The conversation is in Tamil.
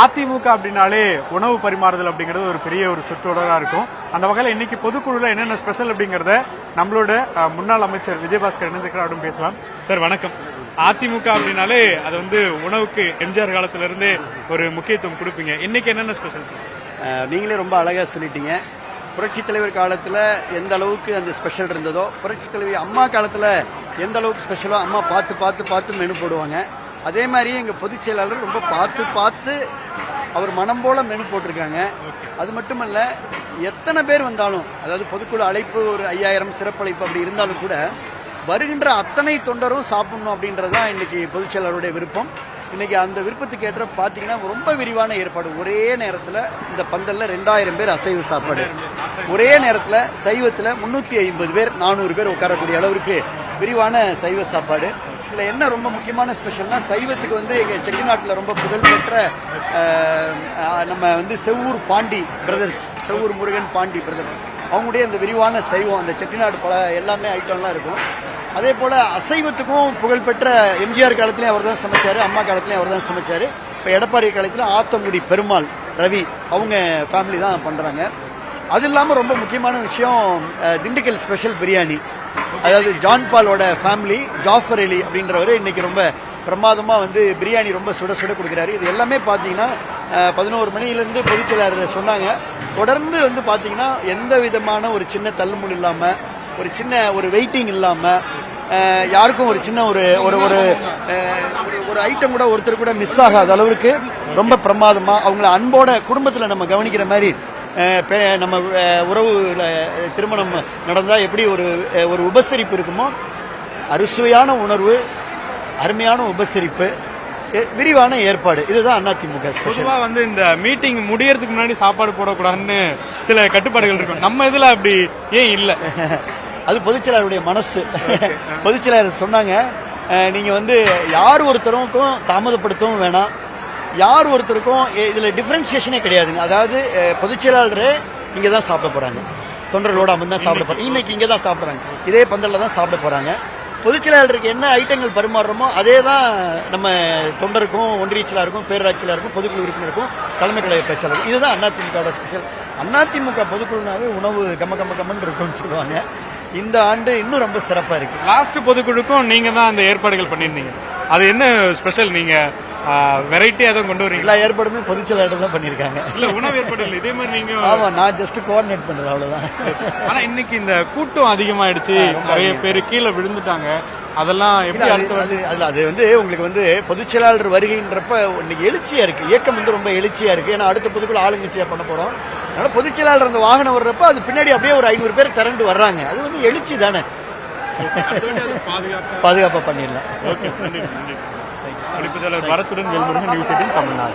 அதிமுக அப்படின்னாலே உணவு பரிமாறுதல் அப்படிங்கிறது ஒரு பெரிய ஒரு சொற்றொடரா இருக்கும். அந்த வகையில் இன்னைக்கு பொதுக்குழுல என்னென்ன ஸ்பெஷல் அப்படிங்கறத நம்மளோட முன்னாள் அமைச்சர் விஜயபாஸ்கர் இணைந்திருக்கிறார் பேசலாம். சார் வணக்கம். அதிமுக அப்படின்னாலே அது வந்து உணவுக்கு எம்ஜிஆர் காலத்துல இருந்தே ஒரு முக்கியத்துவம் கொடுப்பீங்க. இன்னைக்கு என்னென்ன ஸ்பெஷல்? நீங்களே ரொம்ப அழகா சொல்லிட்டீங்க. புரட்சி தலைவர் காலத்துல எந்த அளவுக்கு அந்த ஸ்பெஷல் இருந்ததோ, புரட்சி தலைவி அம்மா காலத்துல எந்த அளவுக்கு ஸ்பெஷலோ அம்மா பார்த்து பார்த்து பார்த்து மெனு போடுவாங்க. அதே மாதிரி எங்க பொதுச் செயலாளர் ரொம்ப பார்த்து பார்த்து அவர் மனம் போல மெனு போட்டிருக்காங்க. அது மட்டுமல்ல, எத்தனை பேர் வந்தாலும், அதாவது பொதுக்குழு அழைப்பு ஒரு 5000 சிறப்பு அழைப்பு அப்படி இருந்தாலும் கூட வருகின்ற அத்தனை தொண்டரும் சாப்பிடணும் அப்படின்றதுதான் இன்னைக்கு பொதுச் செயலாளருடைய விருப்பம். இன்னைக்கு அந்த விருப்பத்துக்கு ஏற்ற பாத்தீங்கன்னா ரொம்ப விரிவான ஏற்பாடு. ஒரே நேரத்தில் இந்த பந்தல்ல 2000 பேர் அசைவ சாப்பாடு, ஒரே நேரத்தில் சைவத்தில் 350 பேர் 400 பேர் உட்காரக்கூடிய அளவிற்கு விரிவான சைவ சாப்பாடு. இதுல என்ன ரொம்ப முக்கியமான ஸ்பெஷல்னா, சைவத்துக்கு வந்து எங்க செட்டிநாட்டில் ரொம்ப புகழ்பெற்ற நம்ம வந்து செவ்வூர் பாண்டி பிரதர்ஸ், செவ்வூர் முருகன் பாண்டி பிரதர்ஸ், அவங்களுடைய அந்த விரிவான சைவம், அந்த செட்டிநாடு பல எல்லாமே ஐட்டம்லாம் இருக்கும். அதே போல அசைவத்துக்கும் புகழ்பெற்ற எம்ஜிஆர் காலத்திலையும் அவர் தான் சமைச்சாரு, அம்மா காலத்திலையும் அவர் தான் சமைச்சாரு. இப்ப எடப்பாடி காலத்துல ஆத்தங்குடி பெருமாள் ரவி அவங்க ஃபேமிலி தான் பண்றாங்க. அது இல்லாம ரொம்ப முக்கியமான விஷயம் திண்டுக்கல் ஸ்பெஷல் பிரியாணி. அதாவது ஜான் பாலோட ஃபேமிலி ஜாஃபர் அலி அப்படின்றவர் இன்னைக்கு ரொம்ப பிரமாதமா வந்து பிரியாணி ரொம்ப சுட சுட கொடுக்குறாரு. இது எல்லாமே பாத்தீங்கன்னா 11 மணியிலிருந்து பொதுச்செயலாளர் சொன்னாங்க. தொடர்ந்து வந்து பாத்தீங்கன்னா எந்த விதமான ஒரு சின்ன தள்ளுமுள் இல்லாம, ஒரு சின்ன ஒரு வெயிட்டிங் இல்லாம, யாருக்கும் ஒரு சின்ன ஒரு ஒரு ஒரு ஐட்டம் கூட ஒருத்தர் கூட மிஸ் ஆகாத அளவுக்கு ரொம்ப பிரமாதமா அவங்கள அன்போட குடும்பத்துல நம்ம கவனிக்கிற மாதிரி, நம்ம உறவுல திருமணம் நடந்தா எப்படி ஒரு உபசரிப்பு இருக்குமோ, அறுசுவையான உணர்வு, அருமையான உபசரிப்பு, விரிவான ஏற்பாடு. இதுதான் அதிமுக பொதுவா வந்து இந்த மீட்டிங் முடியறதுக்கு முன்னாடி சாப்பாடு போடக்கூடாதுன்னு சில கட்டுப்பாடுகள் இருக்கும். நம்ம இதுல அப்படி ஏன் இல்ல? அது பொதுச்செயலாளருடைய மனசு. பொதுச்செயலாளர் சொன்னாங்க, நீங்க வந்து யார் ஒருத்தருக்கும் தாமதப்படுத்தவும் வேணாம், யார் ஒருத்தருக்கும் இதுல டிஃபரன்சியேஷனே கிடையாதுங்க. அதாவது பொதுச்செயலாளரே இங்க தான் சாப்பிட போறாங்க, தொண்டர்களோட அமர்ந்து தான் சாப்பிட போறாங்க. இன்னைக்கு இங்க தான் சாப்பிடுறாங்க, இதே பந்தல்ல தான் சாப்பிட போறாங்க. பொதுச்செயலாளருக்கு என்ன ஐட்டங்கள் பரிமாறுறோமோ அதே தான் நம்ம தொண்டருக்கும், ஒன்றிய செயலாளருக்கும், பேரூராட்சி செயலாளருக்கும், பொதுக்குழு உறுப்பினருக்கும், தலைமை கழக பேச்சாளருக்கும். இதுதான் அதிமுக ஸ்பெஷல். அதிமுக பொதுக்குழுனாவே உணவு கம்ம கம்ம கம்மன்னு இருக்கும்னு சொல்லுவாங்க. இந்த ஆண்டு இன்னும் ரொம்ப சிறப்பா இருக்கு. லாஸ்ட் பொதுக்குழுக்கும் நீங்க தான் அந்த ஏற்பாடுகள் பண்ணிருந்தீங்க. அது என்ன ஸ்பெஷல்? நீங்க வெரைட்டி எதுவும் கொண்டு வரீங்க? எல்லா ஏற்பாடுமே பொதுச்செயலாளர் தான் பண்ணிருக்காங்க. இல்ல உணவு ஏற்பாடு இதே மாதிரி நீங்க? ஆமா, நான் ஜஸ்ட் கோஆர்டினேட் பண்றேன், அவ்வளவுதான். ஆனா இன்னைக்கு இந்த கூட்டம் அதிகமாயிடுச்சு, நிறைய பேர் கீழே விழுந்துட்டாங்க. அதெல்லாம் எப்படி அது வந்து உங்களுக்கு வந்து பொதுச்செயலாளர் வருகைன்றப்ப இன்னைக்கு எழுச்சியா இருக்கு, இயக்கம் வந்து ரொம்ப எழுச்சியா இருக்கு. ஏன்னா அடுத்த பொதுக்குழு ஆளுங்கட்சியா பண்ண போறோம். அதனால பொதுச்செயலாளர் அந்த வாகனம் வர்றப்ப அது பின்னாடி அப்படியே ஒரு 500 பேர் திரண்டு வர்றாங்க. அது வந்து எழுச்சி தானே, பாதுகாப்பா பண்ணிடலாம். ஒளிப்பதிவாளர் பரத்துடன் வேல்முருகன், நியூஸ் 18 தமிழ்நாடு.